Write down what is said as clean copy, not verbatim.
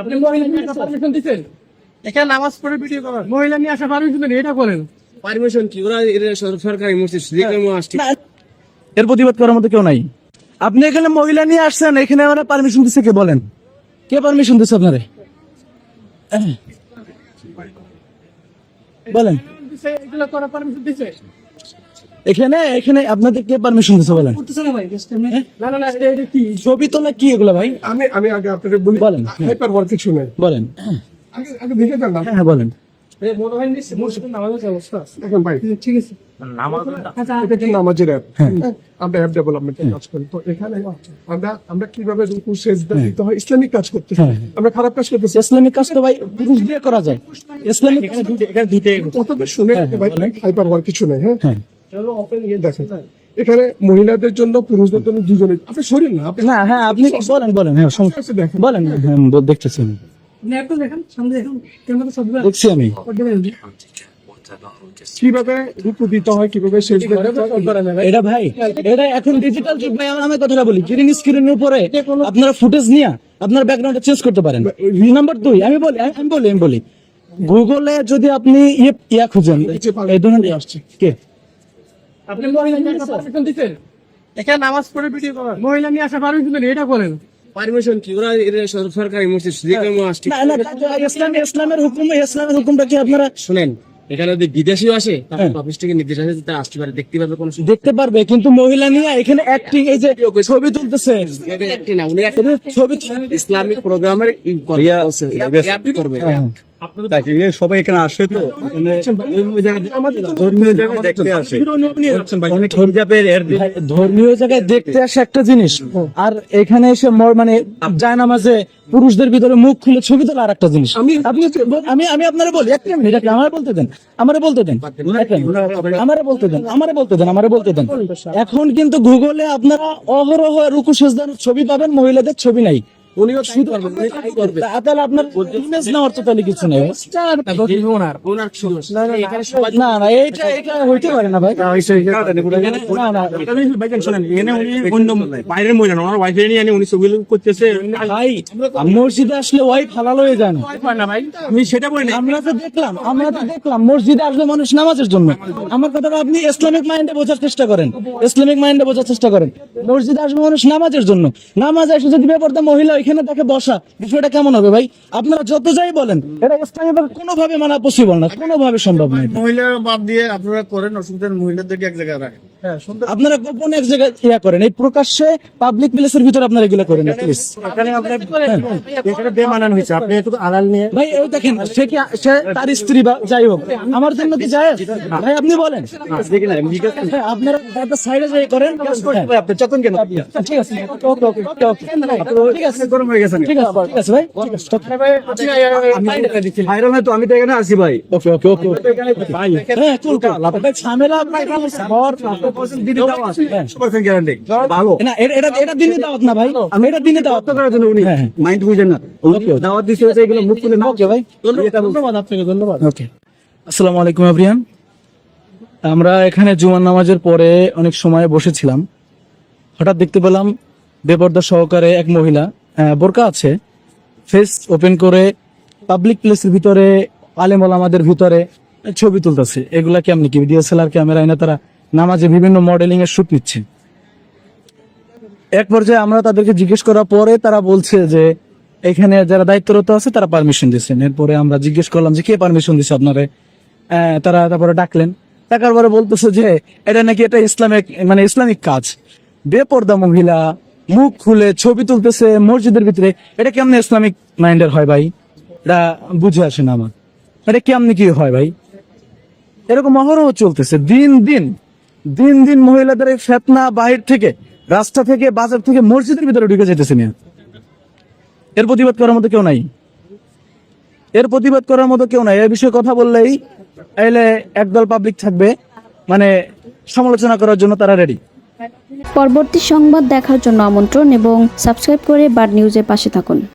আপনি মহিলা নিয়ে আসা পারমিশন দিচ্ছেন? এখানে নামাজ পড়ে ভিডিও করার মহিলা নিয়ে আসা পারমিশন দেন, এটা করেন। পারমিশন কি? ওরা সরকারি মসজিদ আসছে। এর প্রতিবাদ করার মতো কেউ নাই। আপনি এখানে মহিলা নিয়ে আসছেন, এখানে আমরা পারমিশন দিচ্ছে কে? বলেন, কে পারমিশন দিচ্ছে আপনারে? বলেন, এগুলো করার পারমিশন দিচ্ছে? এখানে এখানে আপনাদের কে পারমিশন দিচ্ছে বলেন? না না না, এটা কি? ছবি তোলা কি এগুলো ভাই? আমি আগে আপনাদের বলি, বলেন। হাইপার ওয়ার্ক কিছু নেই। বলেন। আগে আগে দেখে দেন না। হ্যাঁ বলেন। মনে হয় নিচ্ছে মসজিদে নামাজের অবস্থা। দেখেন ভাই, ঠিক আছে। এটা কি নামাজের অ্যাপ? আমরা অ্যাপ ডেভেলপমেন্টের কাজ করি। তো এখানে আমরা কিভাবে রুকু সেজদা দিতে হয়, ইসলামিক কাজ করতেছি। আমরা খারাপ কাজ করতেছি? ইসলামিক কাজ তো ভাই পুরুষ দিয়ে করা যায়। ইসলামিক প্রথমে শুনে ভাই, হাইপার ওয়ার্ক কিছু নেই। হ্যাঁ, চলো ওপেন গিয়ে দেখেন এখানে মহিলাদের জন্য পুরুষদের জন্য দুজনে। আপনি শরীর না, আপনি না, হ্যাঁ আপনি বলেন বলেন, হ্যাঁ সমস্যা কাছে দেখেন। বলেন। হ্যাঁ দেখতেছি আমি, ন্যাপটা দেখেন, সামনে দেখেন, ক্যামেরা সব দেখছি আমি। কিভাবে রুকু দিতে হয়, কিভাবে সেজদা দিতে হয়। এটা ভাই, এটা এখন ডিজিটাল যুগ ভাই। আমি কথাটা বলি, গ্রিন স্ক্রিনের উপরে আপনারা ফুটেজ নিয়ে আপনার ব্যাকগ্রাউন্ডটা চেঞ্জ করতে পারেন। নাম্বার 2 আমি বলি গুগলে যদি আপনি ইয়া খুঁজেন, এই ধরনের আসছে কে? আপনি মহিলা নিয়ে আসা পারমিশন দিচ্ছেন? এখানে নামাজ পড়ে ভিডিও করার মহিলা নিয়ে আসা পারমিশন দেন, এটা করেন। পারমিশন কি? ওরা সরকারি মসজিদ আসছে। না না, ইসলামের হুকুমটা কি আপনারা শুনেন, এখানে যদি বিদেশিও আসে অফিস থেকে নির্দেশ আছে, তারা আসতে পারে, দেখতে পারবে, কোনো দেখতে পারবে, কিন্তু মহিলা নিয়ে এখানে অ্যাক্টিং, এই যে ছবি তুলতেছে, ছবি ইসলামিক প্রোগ্রামের করবে। সবাই এখানে আসে, তো ধর্মীয় জায়গায় দেখতে আসে। ধর্মীয় জায়গায় দেখতে আসে একটা জিনিস, আর এখানে এসে মানে জায়নামাজে পুরুষদের ভিতরে মুখ খুলে ছবি তোলা আর একটা জিনিস। আমি আপনারা বলি, একটা মিনিট আমারে বলতে দেন। এখন কিন্তু গুগলে আপনারা অহরহ রুকু সেজদার ছবি পাবেন, মহিলাদের ছবি নাই। তাহলে আপনার ইমেজ নেওয়ার তো তাহলে কিছু নেই। না না, এটা হইতে পারে না ভাই। বাইরের মহিলা না, ওনার ওয়াইফের নিয়ে উনি ছবি করতেছে। ভাই মসজিদে আসলে ওয়াইফ হালাল হয়ে যায় না? আমি সেটা বলি না। আমরা তো দেখলাম মসজিদে আসবে মানুষ নামাজের জন্য। আমার কথাটা আপনি ইসলামিক মাইন্ডে বোঝার চেষ্টা করেন। মসজিদে আসবে মানুষ নামাজের জন্য, নামাজ এসে যদি বেপরদা মহিলা এখানে দেখে বসা, বিষয়টা কেমন হবে ভাই? আপনারা যত যাই বলেন, এটা ইসলামিক কোনোভাবে মানা পসিবল না, কোনোভাবে সম্ভব নয়। মহিলা বাদ দিয়ে আপনারা করেন, অসুবিধা মহিলাদেরকে এক জায়গায় রাখেন। আপনারা গোপনে এক জায়গায় ইয়া করেন, এই প্রকাশ্যে পাবলিক প্লেসের ভিতরে আপনারা এগুলো করেন না প্লিজ। এখানে বেমানান হয়েছে, আপনি একটু আড়াল নিয়ে। ভাই এই দেখেন, সে তার স্ত্রী বা যাই হোক, আমার জন্য কি যায়? ভাই আপনি বলেন, আপনারা একটা সাইডে যাই করেন। আপনি চেতন কেন? ঠিক আছে, ঠিক আছে, গরম হয়ে গেছে। ঠিক আছে ভাই, ভাইরাল তো আমি তো এখানে আসি ভাই। ওকে ভাই, হ্যাঁ কুল ঝামেলা আপনার ভালো না, এটা দিনে দাওয়াত না ভাই, আমি এটা দিনে দাওয়াত করার জন্য উনি মাইন্ড বুঝেন না, দাওয়াত দিচ্ছে এগুলো মুখ খুলে না। ওকে ভাই, ধন্যবাদ আপনাকে, ধন্যবাদ। ওকে, আসসালামু আলাইকুম এভরিওয়ান। আমরা এখানে জুমার নামাজের পরে অনেক সময় বসেছিলাম, হঠাৎ দেখতে পেলাম বেপর্দা সহকারে এক মহিলা, বোরকা আছে, ফেস ওপেন করে পাবলিক প্লেসের ভিতরে আলেম ওলামাদের ভিতরে ছবি তুলতেছে। এগুলা কেমনি কি ডিএসএলআর ক্যামেরা এনে তারা নামাজে বিভিন্ন মডেলিং এর শুট নিচ্ছে। এক পর্যায়ে আমরা তাদেরকে জিজ্ঞেস করার পরে তারা বলছে যে এখানে যারা দায়িত্বরত আছে তারা পারমিশন দিচ্ছেন। এরপরে আমরা জিজ্ঞেস করলাম যে কে পারমিশন দিচ্ছে আপনারে? তারা তারপরে ডাকলেন, ডাকার পরে বলতেছে যে এটা নাকি এটা ইসলামিক কাজ। বেপর্দা মহিলা মুখ খুলে ছবি তুলতেছে মসজিদের ভিতরে, এটা কেমনে ইসলামিক মাইন্ডের হয় ভাই? এটা বুঝে আসে না আমার, এটা কেমনি কি হয় ভাই? এরকম অহরহ চলতেছে, দিন দিন মহিলাদের এই ফেতনা বাহির থেকে, রাস্তা থেকে, বাজার থেকে মসজিদের ভিতরে ঢুকে যেতেছে না। এর প্রতিবাদ করার মতো কেউ নাই। এই বিষয়ে কথা বললেই এলে একদল পাবলিক থাকবে, মানে সমালোচনা করার জন্য তারা রেডি। পরবর্তী সংবাদ দেখার জন্য আমন্ত্রণ এবং সাবস্ক্রাইব করে বার্ড নিউজের পাশে থাকুন।